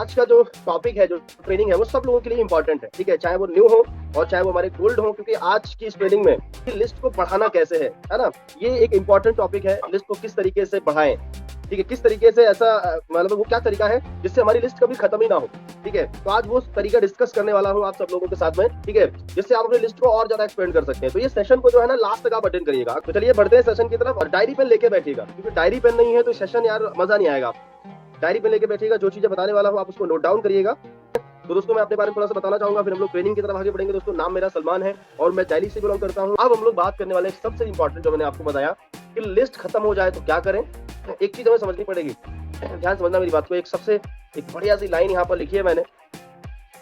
आज का जो टॉपिक है, जो ट्रेनिंग है, वो सब लोगों के लिए इंपॉर्टेंट है, ठीक है, चाहे वो न्यू हो और चाहे वो हमारे गोल्ड हो, क्योंकि आज की इस ट्रेनिंग में लिस्ट को बढ़ाना कैसे है ना, ये एक इंपॉर्टेंट टॉपिक है। लिस्ट को किस तरीके से बढ़ाएं, ठीक है, किस तरीके से ऐसा मतलब वो क्या तरीका है जिससे हमारी लिस्ट कभी खत्म ही ना हो, ठीक है। तो आज वो तरीका डिस्कस करने वाला हूँ आप सब लोगों के साथ में, ठीक है, जिससे आप अपनी लिस्ट को और ज्यादा एक्सपेंड कर सकते हैं। तो ये सेशन को जो है ना लास्ट तक आप अटेंड करिएगा। तो चलिए बढ़ते हैं सेशन की तरफ, और डायरी पेन लेके बैठिएगा, क्योंकि डायरी पेन नहीं है तो सेशन यार मजा नहीं आएगा। डायरी पेन लेके बैठिएगा, जो चीजें बताने वाला हूँ आप उसको नोट डाउन करिएगा। तो दोस्तों मैं अपने बारे में थोड़ा सा बताना चाहूंगा, फिर हम लोग ट्रेनिंग की तरफ आगे बढ़ेंगे। दोस्तों नाम मेरा सलमान है और मैं दिल्ली से बिलोंग करता हूँ। अब हम लोग बात करने वाले सबसे इंपॉर्टेंट जो मैंने आपको बताया कि लिस्ट खत्म हो जाए तो क्या करें। एक चीज हमें समझनी पड़ेगी, ध्यान समझना मेरी बात को। एक बढ़िया सी लाइन यहाँ पर लिखी है मैंने,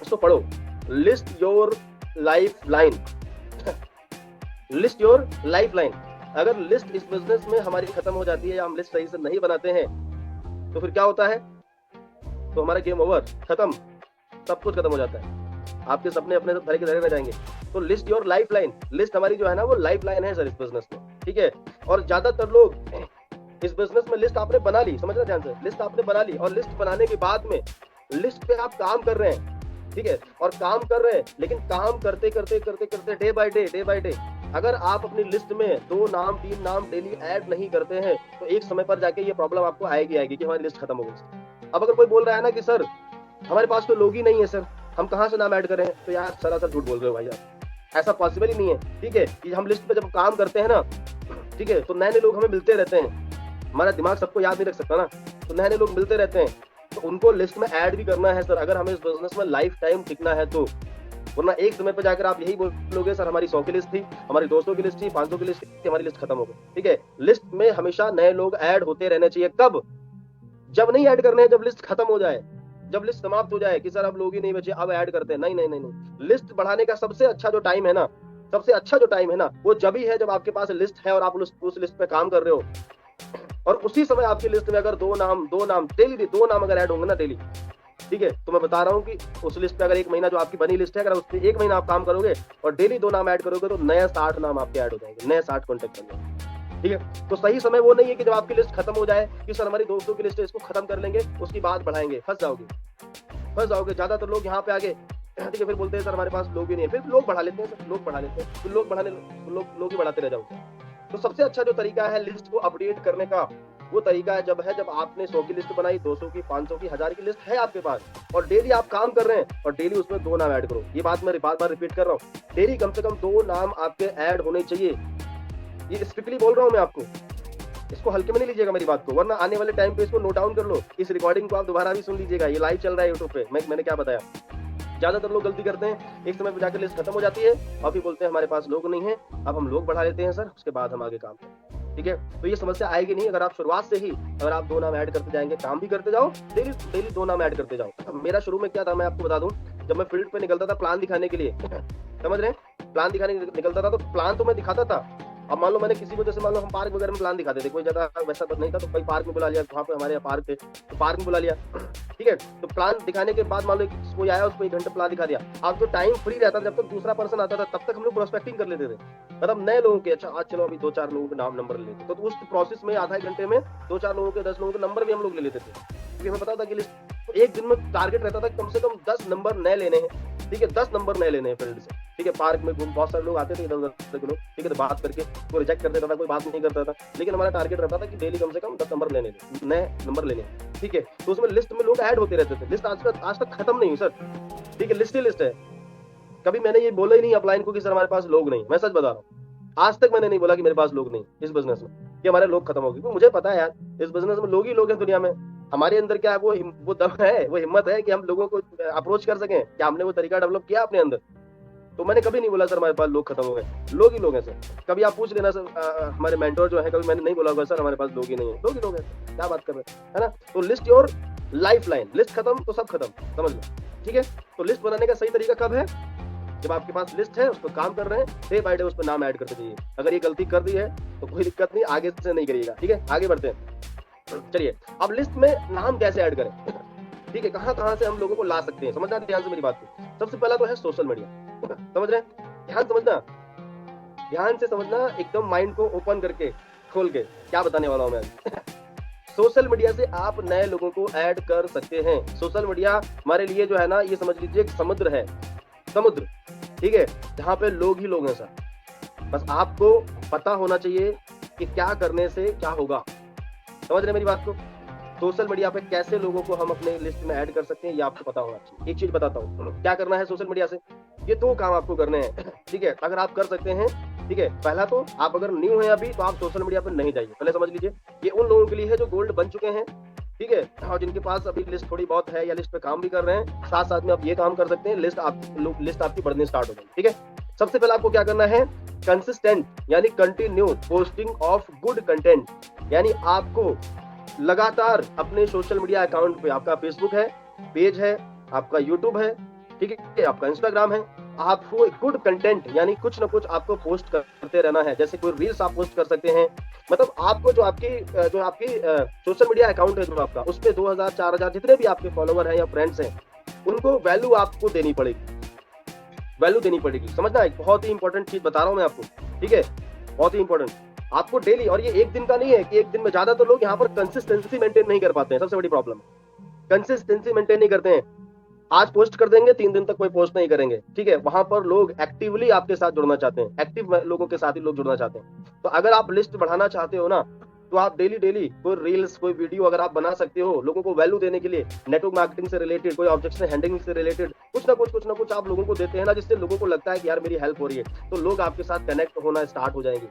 उसको पढ़ो। List your life line, list your life line. अगर लिस्ट इस बिजनेस में हमारी खत्म हो जाती है या हम लिस्ट सही से नहीं बनाते हैं तो फिर क्या होता है, तो हमारा गेम ओवर, खत्म, सब कुछ खत्म हो जाता है। आपके सपने अपने सब धरे के धरे रह जाएंगे। तो list your life line, list हमारी जो है ना वो लाइफ लाइन है सर इस बिजनेस में, ठीक है। और ज्यादातर लोग इस बिजनेस में लिस्ट आपने बना ली, समझना ध्यान से, लिस्ट आपने बना ली और लिस्ट बनाने के बाद में लिस्ट पे आप काम कर रहे हैं, ठीक है, और काम कर रहे हैं, लेकिन काम करते करते करते करते डे बाय डे अगर आप अपनी लिस्ट में 2 नाम 3 नाम डेली ऐड नहीं करते हैं तो एक समय पर जाके ये प्रॉब्लम आपको आएगी कि हमारी लिस्ट खत्म हो गई। अब अगर कोई बोल रहा है ना कि सर हमारे पास तो लोग ही नहीं है सर, हम कहाँ से नाम ऐड करें, तो यार सरासर झूठ बोल रहे हो भाई आप, ऐसा पॉसिबल ही नहीं है, ठीक है। कि हम लिस्ट पे जब काम करते हैं ना, ठीक है, तो नए नए लोग हमें मिलते रहते हैं, हमारा दिमाग सबको याद नहीं रख सकता ना, तो नए नए लोग मिलते रहते हैं, तो उनको लिस्ट में ऐड भी करना है सर, अगर हमें इस बिजनेस में लाइफ टाइम टिकना है तो। वरना एक समय पर जाकर आप यही बोलोगे सर हमारी 100 की लिस्ट थी, हमारी दोस्तों की लिस्ट थी, 500 की लिस्ट थी, हमारी लिस्ट खत्म हो गई, ठीक है। लिस्ट में हमेशा नए लोग ऐड होते रहने चाहिए। कब? जब नहीं ऐड करने हैं, जब लिस्ट खत्म हो जाए, जब लिस्ट समाप्त हो जाए कि सर अब लोग ही नहीं बचे, अब ऐड करते हैं। नहीं नहीं नहीं नहीं, लिस्ट बढ़ाने का सबसे अच्छा जो टाइम है ना, सबसे अच्छा जो टाइम है ना, वो जब ही है जब आपके पास लिस्ट है और आप उस लिस्ट पे काम कर रहे हो, और उसी समय आपकी लिस्ट में अगर 2 नाम डेली 2 नाम अगर ऐड होंगे ना डेली, ठीक है, तो मैं बता रहा हूँ कि उस लिस्ट पे अगर 1 महीना जो आपकी बनी लिस्ट है, अगर उस पर 1 महीना आप काम करोगे और डेली 2 नाम ऐड करोगे तो नए 60 नाम आपके ऐड हो जाएंगे, नए 60 कॉन्टेक्ट बन जाएंगे, ठीक है। तो सही समय वो नहीं है कि जब आपकी लिस्ट खत्म हो जाए कि सर हमारी दोस्तों की लिस्ट है इसको खत्म कर लेंगे उसकी बात बढ़ाएंगे, फंस जाओगे। ज्यादातर लोग यहाँ पे आगे, ठीक है, फिर बोलते हैं सर हमारे पास लोग ही नहीं है, फिर लोग बढ़ा लेते हैं सर, लोग बढ़ा लेते हैं, फिर लोग बढ़ाने लोग ही बढ़ाते रह जाओगे। तो सबसे अच्छा जो तरीका है लिस्ट को अपडेट करने का, वो तरीका है जब आपने 100 की लिस्ट बनाई, 200 की, 500 की, 1000 की लिस्ट है आपके पास और डेली आप काम कर रहे हैं और डेली उसमें 2 नाम ऐड करो। ये बात मैं बार रिपीट कर रहा हूँ, डेली कम से कम 2 नाम आपके ऐड होने चाहिए। ये स्ट्रिक्टली बोल रहा हूँ मैं आपको, इसको हल्के में नहीं लीजिएगा मेरी बात को, वरना आने वाले टाइम पे इसको नोट डाउन कर लो। इस रिकॉर्डिंग को आप दोबारा भी सुन लीजिएगा, ये लाइव चल रहा है यूट्यूब पे, मैंने क्या बताया। ज्यादातर लोग गलती करते हैं, एक समय पे जाकर लिस्ट खत्म हो जाती है और फिर बोलते हैं हमारे पास लोग नहीं है, अब हम लोग बढ़ा लेते हैं सर, उसके बाद हम आगे काम करें, ठीक है। तो ये समस्या आएगी नहीं अगर आप शुरुआत से ही अगर आप 2 नाम ऐड करते जाएंगे, काम भी करते जाओ, डेली 2 नाम ऐड करते जाओ। मेरा शुरू में क्या था मैं आपको बता दूं, जब मैं फील्ड पे निकलता था प्लान दिखाने के लिए, समझ रहे हैं, प्लान दिखाने निकलता था तो प्लान तो मैं दिखाता था। अब मान लो मैंने किसी को, जैसे मान लो हम पार्क वगैरह में प्लान दिखाते थे, कोई ज्यादा वैसा नहीं था तो कोई पार्क में बुला लिया, वहाँ पे हमारे यहाँ पार्क थे तो पार्क में बुला लिया, ठीक है। तो प्लान दिखाने के बाद मान लो कोई आया उसको 1 घंटा प्लान दिखा दिया। अब जो टाइम फ्री रहता था जब तक दूसरा पर्सन आता था तब तक हम लोग प्रोस्पेक्टिंग कर लेते थे, मतलब नए लोगों के, अच्छा आज चलो अभी 2-4 लोगों के नाम नंबर ले लेते, तो उस प्रोसेस में आधा घंटे में 2-4 लोगों के 10 लोगों के नंबर भी हम लोग ले लेते थे, क्योंकि हमें पता था कि लिस्ट एक दिन में टारगेट रहता था कम से कम 10 नंबर नए लेने हैं, ठीक है, 10 नंबर नए लेने हैं फील्ड से, ठीक है। पार्क में बहुत सारे लोग आते थे इधर-उधर के लोग, ठीक है, तो बात करके वो रिजेक्ट कर देता था, कोई बात नहीं करता था, लेकिन हमारा टारगेट रहता था कि डेली कम से कम 10 नंबर लेने, नए नंबर लेने, ठीक है। तो उसमें लिस्ट में लोग ऐड होते रहते थे, लिस्ट आज तक खत्म नहीं हुई सर, ठीक है, लिस्ट ही लिस्ट है। कभी मैंने ये बोला ही नहीं अपलाइन को कि सर हमारे पास लोग नहीं, मैं सच बता रहा हूँ, आज तक मैंने नहीं बोला कि मेरे पास लोग नहीं इस बिजनेस में, कि हमारे लोग खत्म हो गए, मुझे पता है यार इस बिजनेस में लोग ही लोग हैं दुनिया में। हमारे अंदर क्या है, वो दम है, वो हिम्मत है कि हम लोगों को अप्रोच कर सकें, क्या हमने वो तरीका डेवलप किया अपने अंदर। तो मैंने कभी नहीं बोला सर हमारे पास लोग खत्म हो गए, लोग ही लोग हैं सर। कभी आप पूछ लेना सर हमारे मेंटोर जो है, कभी मैंने नहीं बोला होगा सर हमारे पास लोग ही नहीं है, लोग ही लोग हैं, क्या बात कर रहे हैं, है ना। तो list your life line, list खत्म तो सब खत्म, समझ लो, ठीक है। तो लिस्ट बनाने का सही तरीका कब है, जब आपके पास लिस्ट है, उस पर काम कर रहे हैं, डे बाय डे उस पर नाम ऐड करते जाइए। अगर ये गलती कर दी है तो कोई दिक्कत नहीं, आगे से नहीं करिएगा, ठीक है। आगे बढ़ते हैं, चलिए अब लिस्ट में नाम कैसे ऐड करें, ठीक है, कहां से हम लोगों को ला सकते हैं, समझना ध्यान से मेरी बात को। सबसे पहला तो है सोशल मीडिया, समझ रहे हैं, ध्यान से समझना, एकदम माइंड को ओपन करके खोल के क्या बताने वाला हूं मैं। सोशल मीडिया से आप नए लोगों को ऐड कर सकते हैं। सोशल मीडिया हमारे लिए जो है ना, ये समझ लीजिए एक समुद्र है, समुद्र, ठीक है, जहाँ पे लोग ही लोग हैं सर। बस आपको पता होना चाहिए कि क्या करने से क्या होगा। समझ रहे मेरी बात को? सोशल मीडिया पे कैसे लोगों को हम अपने लिस्ट में ऐड कर सकते हैं, ये आपको पता होना चाहिए। एक चीज बताता हूँ, क्या करना है सोशल मीडिया से, ये 2 काम आपको करने हैं, ठीक है। अगर आप कर सकते हैं, ठीक है, पहला तो आप अगर न्यू हैं अभी, तो आप सोशल मीडिया पर नहीं जाइए, पहले समझ लीजिए। ये उन लोगों के लिए है जो गोल्ड बन चुके हैं, ठीक है, और जिनके पास अभी लिस्ट थोड़ी बहुत है या लिस्ट पे काम भी कर रहे हैं। साथ साथ में आप ये काम कर सकते हैं, लिस्ट आपकी बढ़ने स्टार्ट हो जाएगी, ठीक है। सबसे पहले आपको क्या करना है, कंसिस्टेंट यानी continue posting of good content, यानी आपको लगातार अपने सोशल मीडिया अकाउंट पे, आपका फेसबुक है, पेज है, आपका यूट्यूब है, ठीक है, आपका इंस्टाग्राम है, आपको गुड कंटेंट यानी कुछ ना कुछ आपको पोस्ट करते रहना है। जैसे कोई रील्स आप पोस्ट कर सकते हैं, मतलब आपको जो आपकी सोशल मीडिया अकाउंट है जो आपका, उस पे 2000 4000 जितने भी आपके फॉलोवर हैं या फ्रेंड्स हैं, उनको वैल्यू आपको देनी पड़ेगी, वैल्यू देनी पड़ेगी। समझना, एक बहुत ही इंपॉर्टेंट चीज बता रहा हूं मैं आपको, ठीक है, बहुत ही इंपॉर्टेंट। आपको डेली, और ये एक दिन का नहीं है कि एक दिन में, ज्यादा तो लोग यहाँ पर कंसिस्टेंसी मेंटेन नहीं कर पाते हैं, सबसे बड़ी प्रॉब्लम। कंसिस्टेंसी मेंटेन नहीं करते हैं, आज पोस्ट कर देंगे, 3 दिन तक कोई पोस्ट नहीं करेंगे, ठीक है। वहां पर लोग एक्टिवली आपके साथ जुड़ना चाहते हैं, एक्टिव लोगों के साथ ही लोग जुड़ना चाहते हैं। तो अगर आप लिस्ट बढ़ाना चाहते हो ना, तो आप डेली डेली कोई रील्स, कोई वीडियो अगर आप बना सकते हो लोगों को वैल्यू देने के लिए, नेटवर्क मार्केटिंग से रिलेटेड, कोई ऑब्जेक्शन हैंडलिंग से रिलेटेड, कुछ ना कुछ आप लोगों को देते हैं ना, जिससे लोगों को लगता है कि यार मेरी हेल्प हो रही है, तो लोग आपके साथ कनेक्ट होना स्टार्ट हो जाएंगे,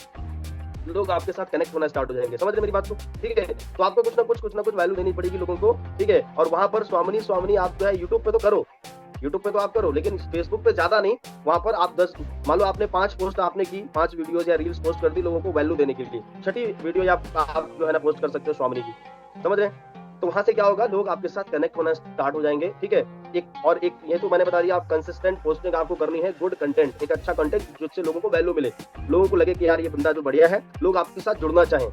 लोग आपके साथ कनेक्ट होना स्टार्ट हो जाएंगे। समझ रहे मेरी बात को? ठीक है, तो आपको कुछ ना कुछ वैल्यू देनी पड़ेगी लोगों को, ठीक है। और वहां पर स्वामिनी आप जो है यूट्यूब पे तो करो, यूट्यूब पे तो आप करो, लेकिन फेसबुक पे ज्यादा नहीं। वहां पर आप 10, मान लो आपने 5 पोस्ट आपने की, 5 वीडियोज या रील्स पोस्ट कर दी लोगों को वैल्यू देने के लिए, 6ठी वीडियो आप जो है ना पोस्ट कर सकते हो स्वामिनी की। समझ रहे हैं? तो वहां से क्या होगा, लोग आपके साथ कनेक्ट होना स्टार्ट हो जाएंगे, ठीक है। एक ये तो मैंने बता दिया, आप कंसिस्टेंट पोस्टिंग आपको करनी है, गुड कंटेंट, एक अच्छा कंटेंट जिससे लोगों को वैल्यू मिले, लोगों को लगे कि यार ये बंदा जो बढ़िया है, लोग आपके साथ जुड़ना चाहें,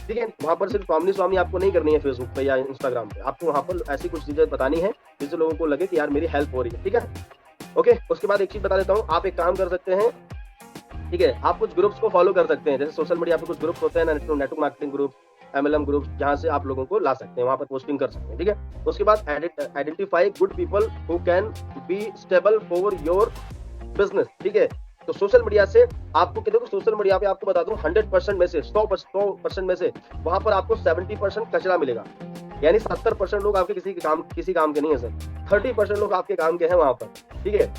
ठीक है। वहां पर सिर्फ स्वामी आपको नहीं करनी है फेसबुक पे या इंस्टाग्राम पे, आपको वहां पर ऐसी कुछ चीजें बतानी है जिससे लोगों को लगे कि यार मेरी हेल्प हो रही है, ठीक है। ओके, उसके बाद एक चीज बता देता हूँ, आप एक काम कर सकते हैं, ठीक है, आप कुछ ग्रुप्स को फॉलो कर सकते हैं। जैसे सोशल मीडिया पे कुछ ग्रुप्स होते हैं ना, network marketing group, MLM group, जहां से आप लोगों को ला सकते हैं, वहां पर पोस्टिंग कर सकते हैं, ठीक है। उसके बाद identify good people who can be stable for your business, ठीक है। तो सोशल मीडिया से आपको, देखो सोशल मीडिया पे आपको बता दूं 100% में से 100% में से वहां पर आपको 70% कचरा मिलेगा, यानी 70% लोग आपके किसी काम के नहीं है सर, 30% लोग आपके काम के हैं वहां पर, ठीक है।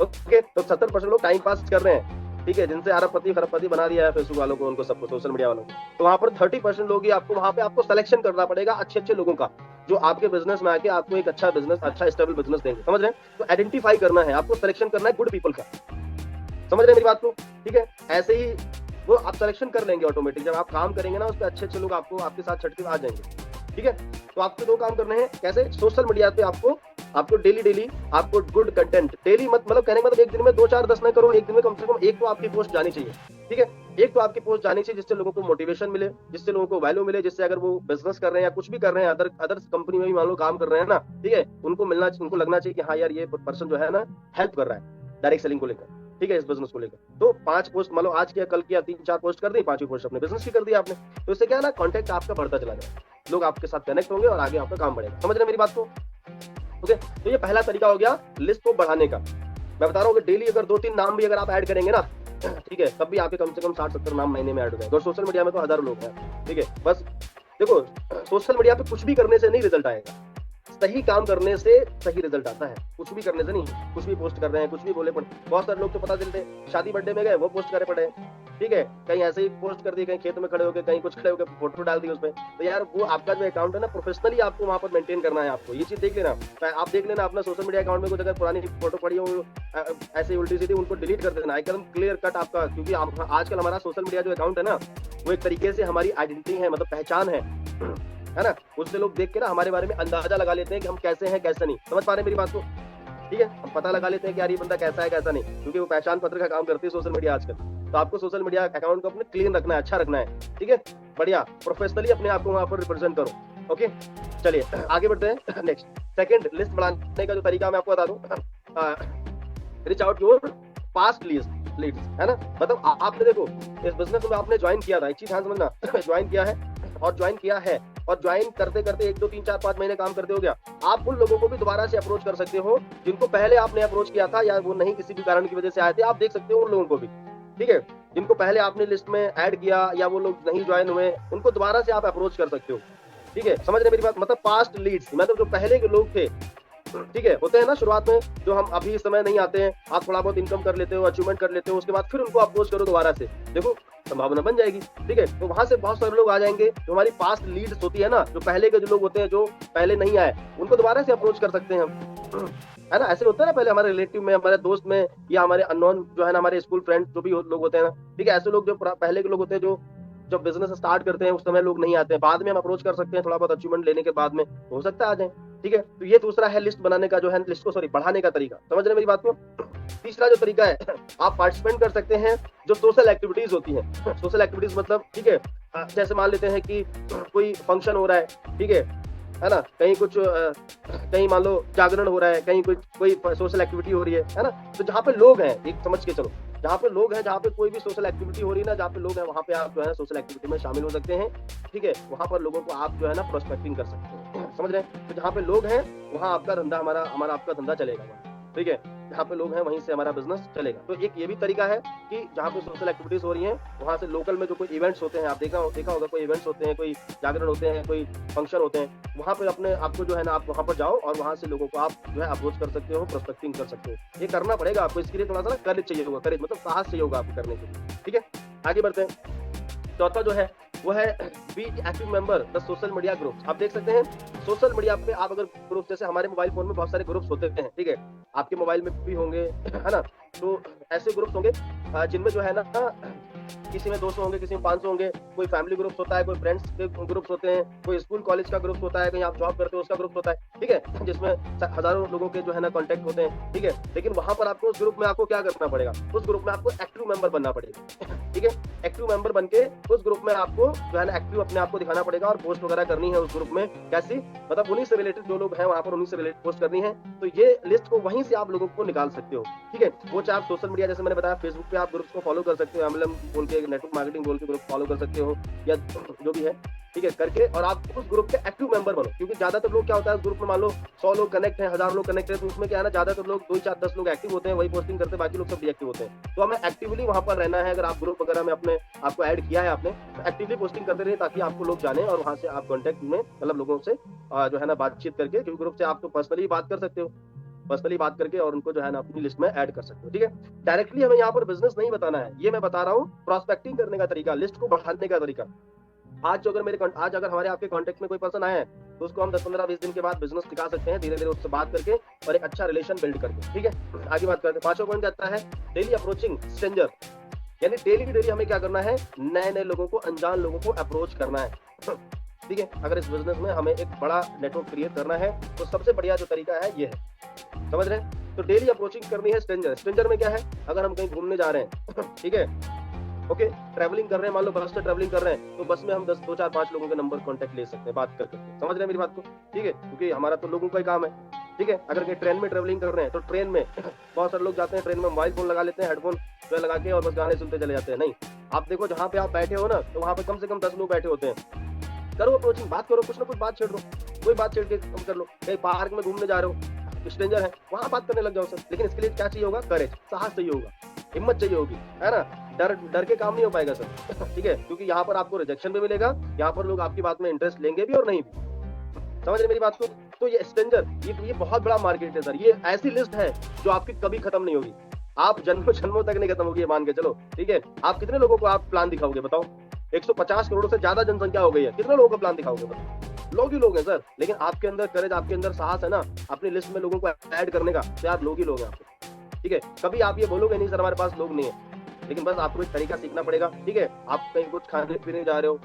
ओके, तो 70% लोग टाइम पास कर रहे हैं, ठीक है, जिनसे अरबपति खरबपति बना दिया है फेसबुक वालों को, उनको सबको, सोशल मीडिया वालों को। तो वहां पर 30% लोग ही आपको, वहां पे आपको सिलेक्शन करना पड़ेगा अच्छे लोगों का, जो आपके बिजनेस में आके आपको एक अच्छा बिजनेस, अच्छा स्टेबल बिजनेस देंगे। समझ रहे हैं? तो आइडेंटिफाई करना है आपको, सिलेक्शन करना है गुड पीपल का। समझ रहे हैं मेरी बात को? ठीक है, ऐसे ही वो आप सिलेक्शन कर लेंगे ऑटोमेटिक, जब आप काम करेंगे ना उस पर अच्छे लोग आपके साथ छटके आ जाएंगे, ठीक है। तो आपको 2 काम करने हैं, कैसे? सोशल मीडिया पे आपको डेली आपको गुड कंटेंट, डेली मतलब कहने का मतलब एक दिन में 2 4 10 ना करो, एक दिन में कम से कम एक तो आपकी पोस्ट जानी चाहिए, ठीक है। एक तो आपकी पोस्ट जानी चाहिए जिससे लोगों को मोटिवेशन मिले, जिससे लोगों को वैल्यू मिले, जिससे अगर वो बिजनेस कर रहे हैं या कुछ भी कर रहे हैं, अदर कंपनी में भी मान लो काम कर रहे हैं ना, ठीक है, उनको लगना चाहिए कि हाँ यार ये पर्सन जो है ना हेल्प कर रहा है डायरेक्ट सेलिंग को लेकर, ठीक है, इस बिजनेस को लेकर। तो 5 पोस्ट मान लो आज किया, कल किया, 3 4 पोस्ट कर दी, 5वीं पोस्ट अपने बिजनेस की कर दी आपने, तो इससे क्या है ना, कॉन्टेक्ट आपका बढ़ता चला जाएगा, लोग आपके साथ कनेक्ट होंगे और आगे आपका काम बढ़ेगा। समझ रहे हैं मेरी बात को? ओके, तो ये पहला तरीका हो गया लिस्ट को बढ़ाने का। मैं बता रहा हूँ कि डेली अगर 2-3 नाम भी अगर आप ऐड करेंगे ना, ठीक है, तब भी आपके कम से कम 60-70 नाम महीने में ऐड हो जाएंगे। और सोशल मीडिया में तो हजारों लोग हैं, ठीक है। बस देखो, सोशल मीडिया पे कुछ भी करने से नहीं रिजल्ट आएगा, सही काम करने से सही रिजल्ट आता है, कुछ भी करने से नहीं। कुछ भी पोस्ट कर रहे हैं, कुछ भी बोले पड़े, बहुत सारे लोग तो पता चलते शादी बर्थडे में गए वो पोस्ट करे पड़े, ठीक है, कहीं ऐसे ही पोस्ट कर दी, कहीं खेत में खड़े होकर, कहीं कुछ खड़े होकर फोटो डाल दी उसमें। तो यार वो आपका जो अकाउंट है ना, प्रोफेशनली आपको वहां पर मेंटेन करना है, आपको ये चीज देख लेना। आप देख लेना अपना सोशल मीडिया अकाउंट में कुछ अगर पुरानी फोटो पड़ी हो ऐसे उल्टी सीधी, उनको डिलीट कर देना एकदम क्लियर कट आपका, क्योंकि आजकल हमारा सोशल मीडिया जो अकाउंट है ना, वो एक तरीके से हमारी आइडेंटिटी है, मतलब पहचान है ना। उससे लोग देख के ना हमारे बारे में अंदाजा लगा लेते हैं कि हम कैसे हैं कैसे नहीं। समझ पा रहे हैं मेरी बात को? ठीक है, हम पता लगा लेते हैं कि यार ये बंदा कैसा है कैसा नहीं, क्योंकि वो पहचान पत्र का काम करती है सोशल मीडिया आजकल। तो आपको सोशल मीडिया अकाउंट को अपने क्लीन रखना है, अच्छा रखना है, ठीक है, बढ़िया प्रोफेशनली अपने आप को वहां पर रिप्रेजेंट करो। ओके, चलिए आगे बढ़ते हैं। नेक्स्ट, सेकंड लिस्ट बढ़ाने का जो तरीका मैं आपको बता दूं, reach out your past leads, है ना। मतलब आपने देखो इस बिजनेस में आपने ज्वाइन किया था, एक चीज ध्यान समझना, ज्वाइन किया है और ज्वाइन किया है, और ज्वाइन करते करते 1 2 3 4 5 महीने काम करते हो गया, आप उन लोगों को भी दोबारा से अप्रोच कर सकते हो जिनको पहले आपने अप्रोच किया था या वो नहीं किसी भी कारण की वजह से आए थे, आप देख सकते हो उन लोगों को भी, ठीक है, जिनको पहले आपने लिस्ट में ऐड किया या वो लोग नहीं ज्वाइन हुए, उनको दोबारा से आप अप्रोच कर सकते हो, ठीक है, समझ रहे मेरी बात, मतलब पास्ट लीड्स, मतलब जो पहले के लोग थे, ठीक है, होते हैं ना शुरुआत में जो हम अभी इस समय नहीं आते हैं, आप थोड़ा बहुत इनकम कर लेते हो, अचीवमेंट कर लेते हो, उसके बाद फिर उनको अप्रोच करो दोबारा से, देखो संभावना बन जाएगी, ठीक है, तो वहां से बहुत सारे लोग आ जाएंगे, जो हमारी पास्ट लीड्स होती है ना, जो पहले के जो लोग होते हैं जो पहले नहीं आए, उनको दोबारा से अप्रोच कर सकते हैं हम, है ना, ऐसे होता है ना, पहले हमारे रिलेटिव में, हमारे दोस्त में, या हमारे अननोन जो है ना, हमारे स्कूल फ्रेंड जो भी लोग होते हैं ना, ठीक है, ऐसे लोग जो पहले के लोग होते हैं जो जब बिजनेस स्टार्ट करते हैं उस समय लोग नहीं आते हैं, बाद में हम अप्रोच कर सकते हैं, थोड़ा बहुत अचीवमेंट लेने के बाद में हो सकता है आ जाए, ठीक है, तो ये दूसरा है लिस्ट बनाने का, जो है लिस्ट को बढ़ाने का तरीका, समझ रहे मेरी बात को। तीसरा जो तरीका है, आप पार्टिसिपेट कर सकते हैं जो सोशल एक्टिविटीज होती हैं, सोशल एक्टिविटीज मतलब, ठीक है, जैसे मान लेते हैं कि कोई फंक्शन हो रहा है, ठीक है ना, कहीं कुछ कहीं मान लो जागरण हो रहा है, कहीं कोई सोशल एक्टिविटी हो रही है ना, तो जहाँ पे लोग हैं, एक समझ के चलो, जहाँ पे लोग हैं, जहाँ पे कोई भी सोशल एक्टिविटी हो रही है ना, जहाँ पे लोग हैं, वहाँ पे आप जो है ना सोशल एक्टिविटी में शामिल हो सकते हैं, ठीक है, वहाँ पर लोगों को आप जो है ना प्रोस्पेक्टिंग कर सकते हैं, समझ रहे हैं, तो जहाँ पे लोग हैं वहाँ आपका धंधा, हमारा आपका धंधा चलेगा, ठीक है, जहाँ पे लोग हैं वहीं से हमारा बिजनेस चलेगा। तो एक ये भी तरीका है कि जहाँ पे सोशल एक्टिविटीज हो रही हैं, वहाँ से लोकल में जो कोई इवेंट्स होते हैं, आप देखा होगा, कोई इवेंट्स होते हैं, कोई जागरण होते हैं, कोई फंक्शन होते हैं, वहाँ पे अपने आपको जो है ना, आप वहाँ पर जाओ और वहाँ से लोगों को आप जो है अप्रोच कर सकते हो, प्रोस्पेक्टिंग कर सकते हो, ये करना पड़ेगा आपको, इसके लिए थोड़ा सा ना करेज चाहिए होगा, करेज मतलब साहस चाहिए होगा आपको करने के लिए, ठीक है, आगे बढ़ते हैं। चौथा जो है वो है be active member the social media groups. आप देख सकते हैं सोशल मीडिया पे आप अगर ग्रुप, जैसे हमारे मोबाइल फोन में बहुत सारे ग्रुप्स होते हैं, ठीक है, आपके मोबाइल में भी होंगे, है ना, तो ऐसे ग्रुप्स होंगे जिनमें जो है ना, किसी में 200 होंगे, किसी में 500 होंगे, कोई फैमिली ग्रुप्स होता है, कोई फ्रेंड्स के ग्रुप्स होते हैं, कोई स्कूल कॉलेज का ग्रुप्स होता है, कहीं आप जॉब करते हो उसका ग्रुप होता है, ठीक है, जिसमें हजारों लोगों के जो है ना कॉन्टेक्ट होते हैं, ठीक है, लेकिन वहां पर आपको उस ग्रुप में आपको क्या करना पड़ेगा, उस ग्रुप में आपको एक्टिव मेंबर बनना पड़ेगा, ठीक है, एक्टिव मेंबर बनके उस ग्रुप में आपको जो है ना एक्टिव अपने आप को दिखाना पड़ेगा और पोस्ट वगैरह करनी है उस ग्रुप में, कैसी, मतलब उन्हीं से रिलेटेड जो लोग हैं वहां पर उन्हीं से रिलेटेड पोस्ट करनी है, तो ये लिस्ट को वहीं से आप लोगों को निकाल सकते हो, ठीक है, वो चाहे आप सोशल मीडिया, जैसे मैंने बताया, फेसबुक पे आप ग्रुप्स को फॉलो कर सकते हो, एमएलएम बोल के, नेटवर्क मार्केटिंग बोल के ग्रुप फॉलो कर सकते हो, या जो भी है, ठीक है, करके और आप उस ग्रुप के एक्टिव मेंबर बनो, क्योंकि ज्यादातर लोग क्या होता है उस ग्रुप में, मान लो 100 लोग कनेक्ट हैं, 1000 लोग कनेक्ट है, तो उसमें क्या है ना, ज्यादातर लोग 2 4 10 लोग एक्टिव होते हैं, वही पोस्टिंग करते हैं, बाकी लोग सब डीएक्टिव होते हैं, तो हमें एक्टिवली वहां पर रहना है। अगर आप ग्रुप वगैरह में अपने आपको ऐड किया है आपने, तो एक्टिवली पोस्टिंग करते रहिए ताकि आपको लोग जाने और वहां से आप कॉन्टेक्ट में, मतलब लोगों से जो है ना बातचीत करके, क्योंकि ग्रुप से आप तो पर्सनली बात कर सकते हो, पर्सनली बात करके और उनको जो है ना अपनी लिस्ट में ऐड कर सकते हो, ठीक है, डायरेक्टली हमें यहाँ पर बिजनेस नहीं बताना है, ये मैं बता रहा हूँ प्रोस्पेक्टिंग करने का तरीका, लिस्ट को बढ़ाने का तरीका। आज अगर हमारे आपके कांटेक्ट में कोई पर्सन आया है, तो उसको हम 10 15 20 दिन के बाद बिजनेस दिखा सकते हैं, धीरे धीरे उससे बात करके और एक अच्छा रिलेशन बिल्ड करके, ठीक है, आगे बात करते हैं। पांचवा पॉइंट आता है डेली अप्रोचिंग स्ट्रेंजर, यानी डेली हमें क्या करना है, नए नए लोगों को, अनजान लोगों को अप्रोच करना है, ठीक है, अगर इस बिजनेस में हमें एक बड़ा नेटवर्क क्रिएट करना है, तो सबसे बढ़िया जो तरीका है ये है, समझ रहे हैं, तो डेली अप्रोचिंग करनी है स्ट्रेंजर में क्या है, अगर हम कहीं घूमने जा रहे हैं, ठीक है, ओके, ट्रैवलिंग कर रहे हैं, मान लो बस से ट्रैवलिंग कर रहे हैं, तो बस में हम 2 4 5 लोगों के नंबर कांटेक्ट ले सकते हैं, बात करके, समझ रहे हैं मेरी बात को, ठीक है, क्योंकि हमारा तो लोगों का ही काम है, ठीक है, अगर कहीं ट्रेन में ट्रैवलिंग कर रहे हैं, तो ट्रेन में बहुत सारे लोग जाते हैं, ट्रेन में मोबाइल फोन लगा लेते हैं, हेडफोन जो लगा के और बस गाने सुनते चले जाते हैं, नहीं, आप देखो जहाँ पे आप बैठे हो ना, तो वहाँ पे कम से कम 10 लोग बैठे होते हैं, करो अप्रोचिंग, बात करो, कुछ ना कुछ बात छेड़ दो, कोई बात छेड़ के कम कर लो, कहीं पार्क में घूमने जा रहे हो, स्ट्रेंजर है, वहां बात करने लग जाओ सर, लेकिन इसके लिए क्या चाहिए होगा, करेज, साहस चाहिए होगा, हिम्मत चाहिए होगी, है ना, डर के काम नहीं हो पाएगा सर, ठीक है, क्योंकि यहाँ पर आपको रिजेक्शन भी मिलेगा, यहाँ पर लोग आपकी बात में इंटरेस्ट लेंगे भी और नहीं भी, समझ रहे मेरी बात को। तो ये स्ट्रेंजर, ये बहुत बड़ा मार्केट है सर, ये ऐसी लिस्ट है जो आपकी कभी खत्म नहीं होगी, आप जन्मों तक नहीं खत्म होगी, मान के चलो, ठीक है, आप कितने लोगों को आप प्लान दिखाओगे बताओ, 150 करोड़ से ज्यादा जनसंख्या हो गई है, कितने लोगों को प्लान दिखाओगे बताओ, लोग ही लोग हैं सर, लेकिन आपके अंदर करेज, आपके अंदर साहस है ना अपनी लिस्ट में लोगों को ऐड करने का, तो यार लोग ही लोग हैं आपके, ठीक है, कभी आप ये बोलोगे नहीं सर हमारे पास लोग नहीं है, लेकिन बस आपको एक तरीका सीखना पड़ेगा, ठीक है, आप कहीं कुछ खाने पीने जा रहे हो,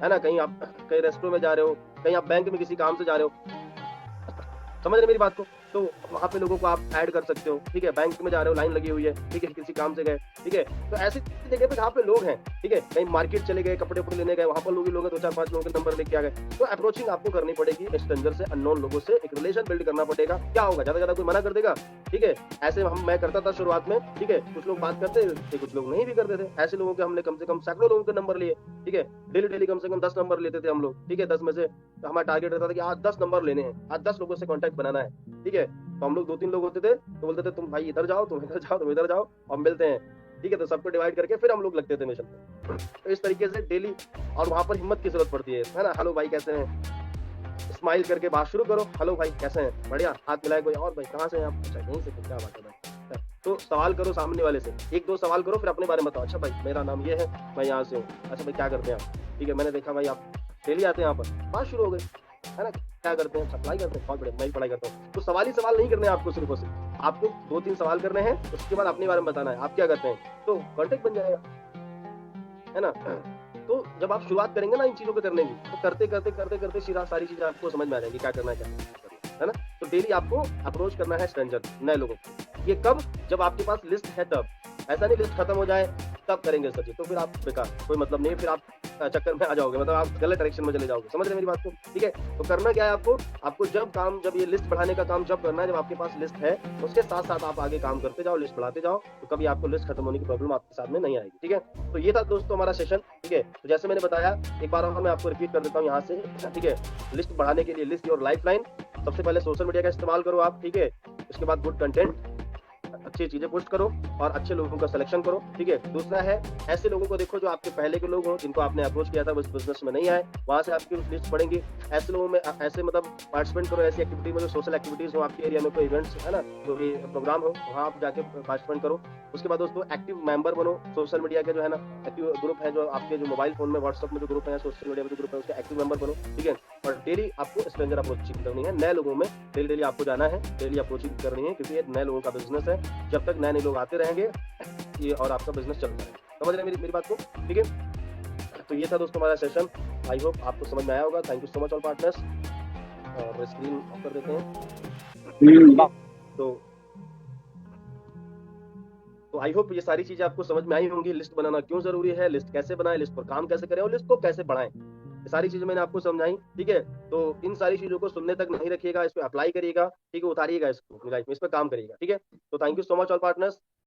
है ना, कहीं आप कहीं रेस्टोरेंट में जा रहे हो, कहीं आप बैंक में किसी काम से जा रहे हो, समझ रहे मेरी बात को, तो वहाँ पे लोगों को आप ऐड कर सकते हो, ठीक है। बैंक में जा रहे हो, लाइन लगी हुई है, ठीक है, किसी काम से गए, ठीक है, तो ऐसी जगह पे जहाँ पे लोग हैं, ठीक है, कहीं मार्केट चले गए, कपड़े वपड़े लेने गए, वहाँ पर लोग ही लोग हैं, 2-4-5 लोगों के नंबर लेके आ गए, तो अप्रोचिंग आपको करनी पड़ेगी स्ट्रेंजर से, अननोन लोगों से एक रिलेशन बिल्ड करना पड़ेगा। क्या होगा, ज्यादा ज्यादा कोई मना कर देगा, ठीक है, ऐसे मैं करता था शुरुआत में, ठीक है, कुछ लोग बात करते थे, कुछ लोग नहीं भी करते थे, ऐसे लोगों के हमने कम से कम सैकड़ों लोगों के नंबर लिए, ठीक है, डेली डेली कम से कम 10 नंबर लेते थे हम लोग, ठीक है, 10 में से तो हमारा टारगेट रहता था कि आज 10 नंबर लेने हैं, आज 10 लोगों से कॉन्टैक्ट बनाना है, ठीक है। तो हम लोग 2-3 लोग होते थे, तो बोलते थे तुम भाई इधर जाओ, तुम इधर जाओ, तुम इधर जाओ, हम मिलते हैं, ठीक है, तो सबको डिवाइड करके फिर हम लोग लगते थे मिशन पे। तो इस तरीके से डेली, और वहां पर हिम्मत की जरूरत पड़ती है ना, हेलो भाई कैसे हैं, स्माइल करके बात शुरू करो, हेलो भाई कैसे हैं, बढ़िया, हाथ मिलाए कोई, और भाई कहाँ से हैं आप, अच्छा यहीं से, क्या बात है भाई, तो सवाल करो सामने वाले से, 1-2 सवाल करो, फिर अपने बारे में बताओ, अच्छा भाई मेरा नाम ये है, मैं यहाँ से हूँ, अच्छा भाई क्या करते हैं आप, ठीक है, मैंने देखा भाई आप डेली आते हैं यहाँ पर, बात शुरू हो गई, है ना, क्या करते हैं, पढ़ाई करते हैं, बहुत बढ़िया, मैं भी पढ़ाई करता हूँ। तो सवाल ही सवाल नहीं करने हैं आपको, सिर्फ और सिर्फ आपको 2-3 सवाल करने हैं, उसके बाद अपने बारे में बताना है आप क्या करते हैं, तो कॉन्टेक्ट बन जाएगा, है ना। तो जब आप शुरुआत करेंगे ना इन चीजों को करने की, तो करते करते करते करते सीधा सारी चीजें आपको समझ में आ जाएंगी, क्या करना है, क्या नहीं करना है ना। तो डेली आपको अप्रोच करना है स्ट्रेंजर, नए लोगों को। ये कब, जब आपके पास लिस्ट है तब, ऐसा नहीं लिस्ट खत्म हो जाए तब करेंगे सर जी, तो फिर आप बेकार, कोई मतलब नहीं, फिर आप चक्कर में आ जाओगे, मतलब आप गलत डायरेक्शन में चले जाओगे, समझ रहे हैं मेरी बात को, ठीक है। तो करना क्या है आपको, आपको जब ये लिस्ट बढ़ाने का काम जब करना है, जब आपके पास लिस्ट है, उसके साथ साथ आप आगे काम करते जाओ, लिस्ट बढ़ाते जाओ, तो कभी आपको लिस्ट खत्म होने की प्रॉब्लम आपके साथ में नहीं आएगी, ठीक है। तो ये था दोस्तों हमारा सेशन, ठीक है। तो जैसे मैंने बताया, एक बार और मैं आपको रिपीट कर देता हूँ यहाँ से, ठीक है। लिस्ट बढ़ाने के लिए लिस्ट योर लाइफलाइन, सबसे पहले सोशल मीडिया का इस्तेमाल करो आप, ठीक है। उसके बाद गुड कंटेंट, अच्छी चीजें पोस्ट करो और अच्छे लोगों का सिलेक्शन करो, ठीक है। दूसरा है, ऐसे लोगों को देखो जो आपके पहले के लोग हो, जिनको आपने अप्रोच किया था, उस बिजनेस में नहीं आए, वहां से आपकी लिस्ट बढ़ेंगी। ऐसे लोगों में ऐसे मतलब पार्टिसिपेट करो ऐसी एक्टिविटी में, जो सोशल एक्टिविटीज हो आपके एरिया में, कोई इवेंट्स है ना, जो भी प्रोग्राम हो, वहाँ आप जाके पार्टिसिपेट करो। उसके बाद दोस्तों एक्टिव मेंबर बनो सोशल मीडिया के, जो है ना एक्टिव ग्रुप है, जो आपके जो मोबाइल फोन में व्हाट्सएप में जो ग्रुप है, सोशल मीडिया में जो ग्रुप है, उसके एक्टिव मेंबर बनो, ठीक है। और डेली आपको स्ट्रेंजर अप्रोचिंग करनी है, नए लोगों में डेली डेली आपको जाना है, डेली अप्रोचिंग करनी है, क्योंकि ये नए लोगों का बिजनेस है। जब तक नए लोग आते रहेंगे ये और आपका बिजनेस चलता है, समझ रहे हैं मेरी बात को, ठीक है। तो ये था दोस्तों हमारा सेशन, आई होप आपको समझ में आया होगा। Thank you so much all partners, और स्क्रीन ऑफ कर देते हैं। तो आई होप ये सारी चीजें आपको समझ में आई होंगी, लिस्ट बनाना क्यों जरूरी है, लिस्ट कैसे बनाएं, लिस्ट पर काम कैसे करें और लिस्ट को कैसे बढ़ाएं, ये सारी चीजें मैंने आपको समझाई, ठीक है। तो इन सारी चीजों को सुनने तक नहीं रखिएगा, इस पे अप्लाई करिएगा, ठीक है, उतारिएगा इसको अपनी लाइफ में, इस पर काम करिएगा, ठीक है। तो thank you so much all partners.